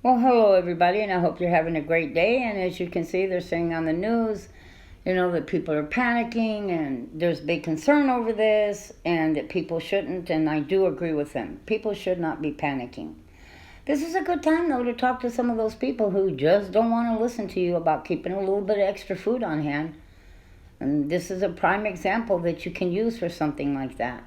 Well, hello everybody, and I hope you're having a great day. And as you can see, they're saying on the news, that people are panicking and there's big concern over this, and that people shouldn't. And I do agree with them. People should not be panicking. This is a good time, though, to talk to some of those people who just don't want to listen to you about keeping a little bit of extra food on hand. And this is a prime example that you can use for something like that.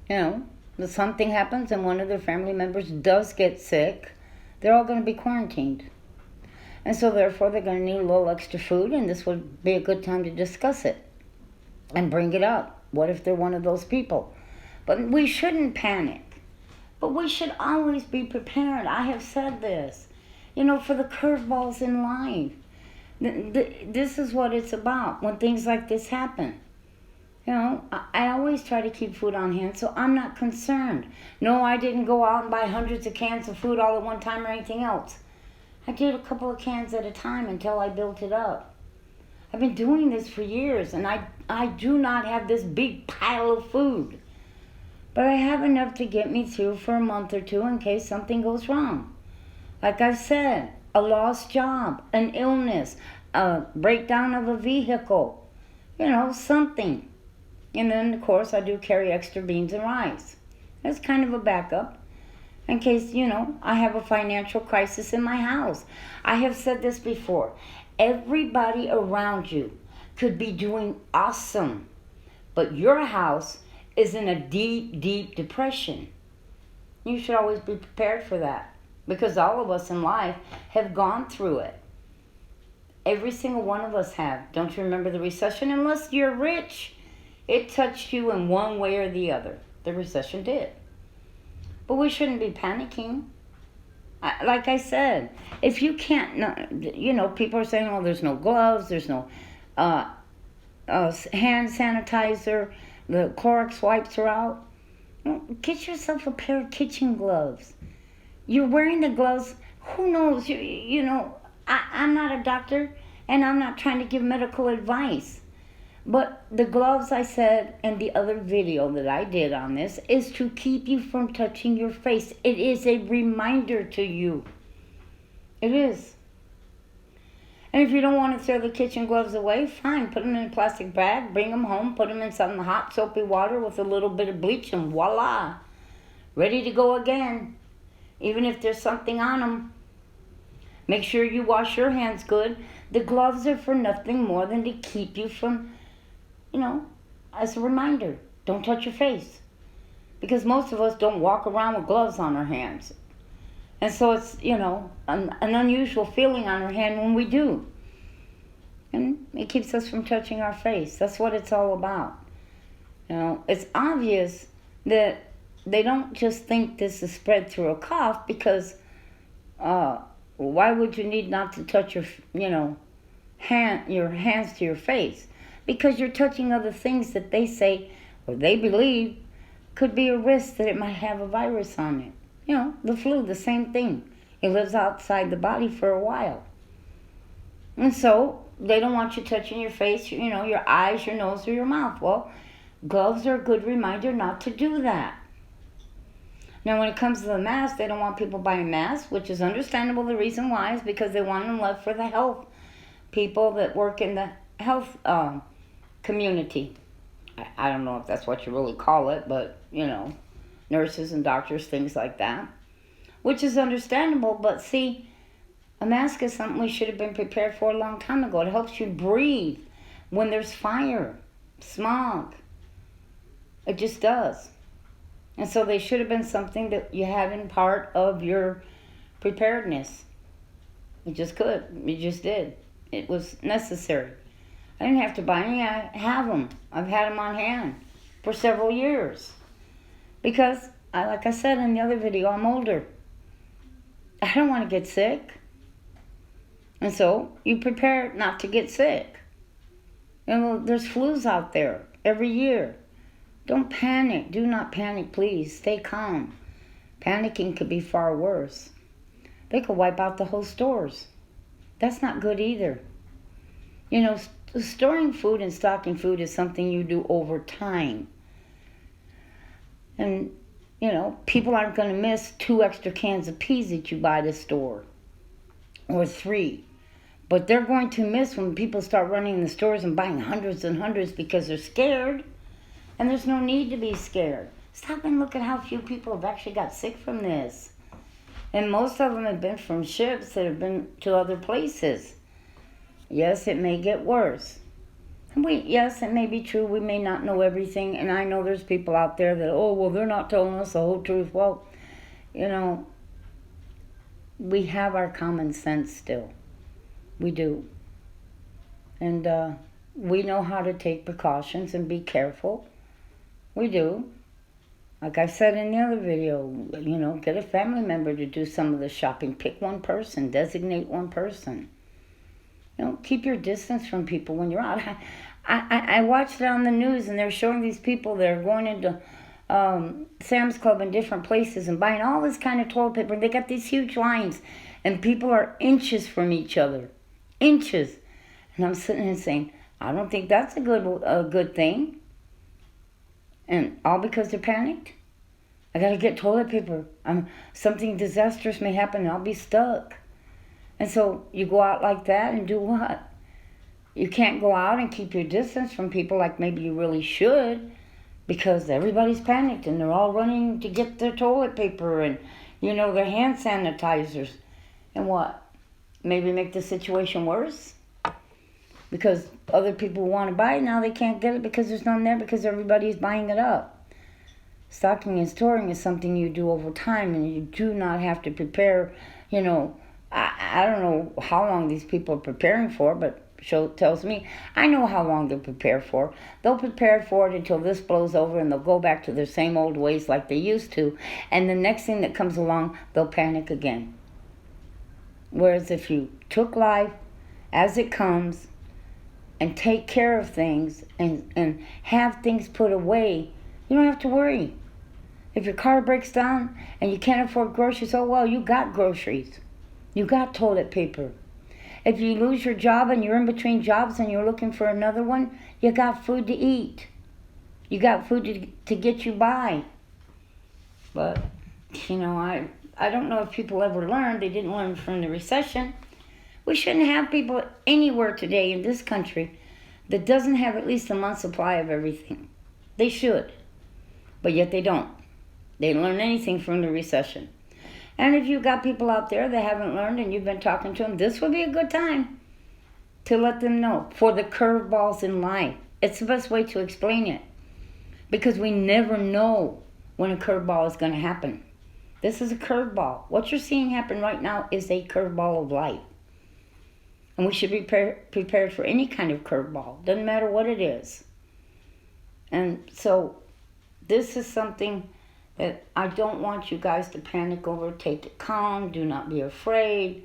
If something happens and one of their family members does get sick, they're all going to be quarantined. And so therefore they're going to need a little extra food, and this would be a good time to discuss it and bring it up. What if they're one of those people? But we shouldn't panic. But we should always be prepared. I have said this, for the curveballs in life. This is what it's about when things like this happen. I always try to keep food on hand, so I'm not concerned. No, I didn't go out and buy hundreds of cans of food all at one time or anything else. I did a couple of cans at a time until I built it up. I've been doing this for years, and I do not have this big pile of food. But I have enough to get me through for a month or two in case something goes wrong. Like I said, a lost job, an illness, a breakdown of a vehicle, something. And then, of course, I do carry extra beans and rice. That's kind of a backup in case, I have a financial crisis in my house. I have said this before. Everybody around you could be doing awesome, but your house is in a deep, deep depression. You should always be prepared for that because all of us in life have gone through it. Every single one of us have. Don't you remember the recession? Unless you're rich, it touched you in one way or the other. The recession did. But we shouldn't be panicking. Like I said, if you can't, people are saying, oh, there's no gloves, there's no hand sanitizer, the Clorox wipes are out. Get yourself a pair of kitchen gloves. You're wearing the gloves, who knows? I'm not a doctor, and I'm not trying to give medical advice. But the gloves, I said in the other video that I did on this, is to keep you from touching your face. It is a reminder to you. It is. And if you don't want to throw the kitchen gloves away, fine. Put them in a plastic bag, bring them home, put them in some hot soapy water with a little bit of bleach, and voila. Ready to go again. Even if there's something on them. Make sure you wash your hands good. The gloves are for nothing more than to keep you from, as a reminder, don't touch your face. Because most of us don't walk around with gloves on our hands. And so it's, an unusual feeling on our hand when we do. And it keeps us from touching our face. That's what it's all about. It's obvious that they don't just think this is spread through a cough because why would you need not to touch your hands to your face? Because you're touching other things that they say or they believe could be a risk that it might have a virus on it. The flu, the same thing. It lives outside the body for a while. And so they don't want you touching your face, your eyes, your nose, or your mouth. Well, gloves are a good reminder not to do that. Now, when it comes to the mask, they don't want people buying masks, which is understandable. The reason why is because they want them left for the health people that work in the health community. I don't know if that's what you really call it, but, nurses and doctors, things like that, which is understandable. But see, a mask is something we should have been prepared for a long time ago. It helps you breathe when there's fire, smog. It just does. And so they should have been something that you had in part of your preparedness. You just could. You just did. It was necessary. I didn't have to buy any. I have them. I've had them on hand for several years. Because, like I said in the other video, I'm older. I don't want to get sick. And so you prepare not to get sick. There's flus out there every year. Don't panic. Do not panic, please. Stay calm. Panicking could be far worse. They could wipe out the whole stores. That's not good either. Storing food and stocking food is something you do over time. And You know, people aren't going to miss 2 extra cans of peas that you buy at the store, or 3. But they're going to miss when people start running in the stores and buying hundreds and hundreds because they're scared. And there's no need to be scared. Stop and look at how few people have actually got sick from this. And most of them have been from ships that have been to other places. Yes, it may get worse. Yes, it may be true. We may not know everything. And I know there's people out there that, oh, well, they're not telling us the whole truth. Well, you know, we have our common sense still. We do. And we know how to take precautions and be careful. We do. Like I said in the other video, you know, get a family member to do some of the shopping. Pick one person. Designate one person. You know, keep your distance from people when you're out. I watched it on the news, and they're showing these people that are going into Sam's Club in different places and buying all this kind of toilet paper. They got these huge lines, and people are inches from each other. Inches. And I'm sitting here saying, I don't think that's a good thing. And all because they're panicked? I got to get toilet paper. Something disastrous may happen and I'll be stuck. And so you go out like that and do what? You can't go out and keep your distance from people like maybe you really should, because everybody's panicked and they're all running to get their toilet paper and, you know, their hand sanitizers. And what? Maybe make the situation worse? Because other people want to buy it, now they can't get it because there's none there because everybody's buying it up. Stocking and storing is something you do over time, and you do not have to prepare, you know. I don't know how long these people are preparing for, but show tells me I know how long they'll prepare for. They'll prepare for it until this blows over, and they'll go back to their same old ways like they used to. And the next thing that comes along, they'll panic again. Whereas if you took life as it comes and take care of things and have things put away, you don't have to worry. If your car breaks down and you can't afford groceries, oh well, you got groceries. You got toilet paper. If you lose your job and you're in between jobs and you're looking for another one, you got food to eat. You got food to get you by. But, you know, I don't know if people ever learned. They didn't learn from the recession. We shouldn't have people anywhere today in this country that doesn't have at least a month's supply of everything. They should. But yet they don't. They didn't learn anything from the recession. And if you've got people out there that haven't learned and you've been talking to them, this would be a good time to let them know. For the curveballs in life. It's the best way to explain it. Because we never know when a curveball is going to happen. This is a curveball. What you're seeing happen right now is a curveball of life. And we should be prepared for any kind of curveball. Doesn't matter what it is. And so this is something that I don't want you guys to panic over. Take it calm. Do not be afraid.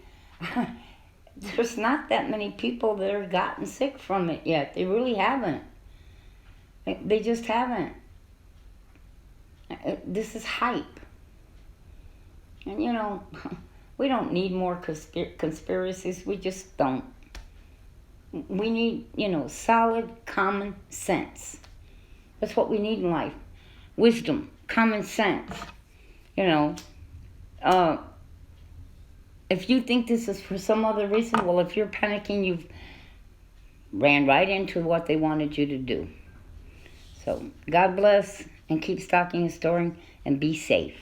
There's not that many people that have gotten sick from it yet. They really haven't. They just haven't. This is hype. And you know, we don't need more conspiracies. We just don't. We need, you know, solid common sense. That's what we need in life. Wisdom, common sense. You know, if you think this is for some other reason, well, if you're panicking, you've ran right into what they wanted you to do. So, God bless, and keep stocking and storing, and be safe.